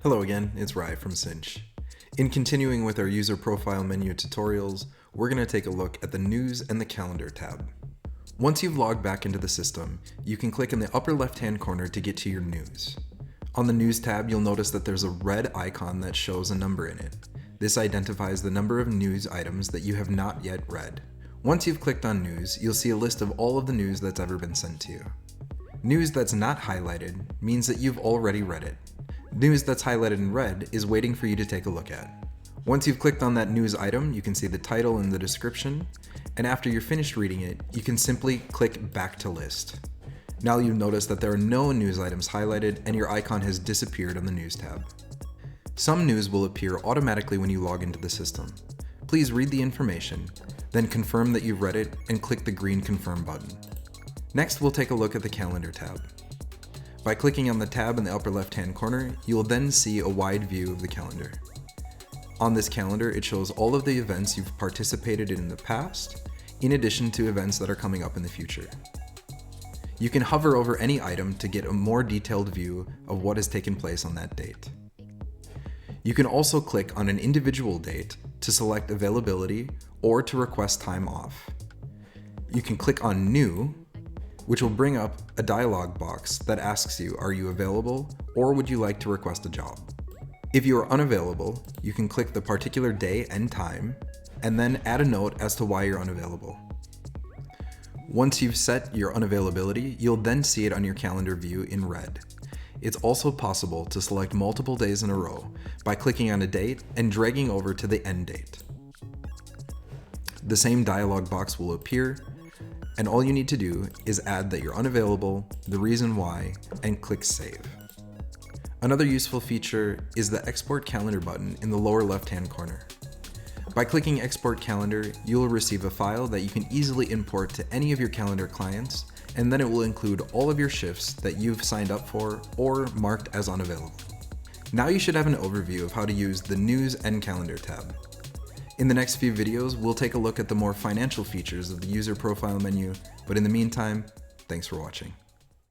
Hello again, it's Rai from Sinch. In continuing with our user profile menu tutorials, we're going to take a look at the News and the Calendar tab. Once you've logged back into the system, you can click in the upper left-hand corner to get to your news. On the News tab, you'll notice that there's a red icon that shows a number in it. This identifies the number of news items that you have not yet read. Once you've clicked on News, you'll see a list of all of the news that's ever been sent to you. News that's not highlighted means that you've already read it. News that's highlighted in red is waiting for you to take a look at. Once you've clicked on that news item, you can see the title and the description, and after you're finished reading it, you can simply click back to list. Now you'll notice that there are no news items highlighted and your icon has disappeared on the News tab. Some news will appear automatically when you log into the system. Please read the information, then confirm that you've read it and click the green confirm button. Next, we'll take a look at the Calendar tab. By clicking on the tab in the upper left-hand corner, you will then see a wide view of the calendar. On this calendar, it shows all of the events you've participated in the past, in addition to events that are coming up in the future. You can hover over any item to get a more detailed view of what has taken place on that date. You can also click on an individual date to select availability or to request time off. You can click on New, which will bring up a dialog box that asks you, are you available, or would you like to request a job? If you are unavailable, you can click the particular day and time, and then add a note as to why you're unavailable. Once you've set your unavailability, you'll then see it on your calendar view in red. It's also possible to select multiple days in a row by clicking on a date and dragging over to the end date. The same dialog box will appear, and all you need to do is add that you're unavailable, the reason why, and click Save. Another useful feature is the Export Calendar button in the lower left-hand corner. By clicking Export Calendar, you will receive a file that you can easily import to any of your calendar clients, and then it will include all of your shifts that you've signed up for or marked as unavailable. Now you should have an overview of how to use the News and Calendar tab. In the next few videos, we'll take a look at the more financial features of the user profile menu, but in the meantime, thanks for watching.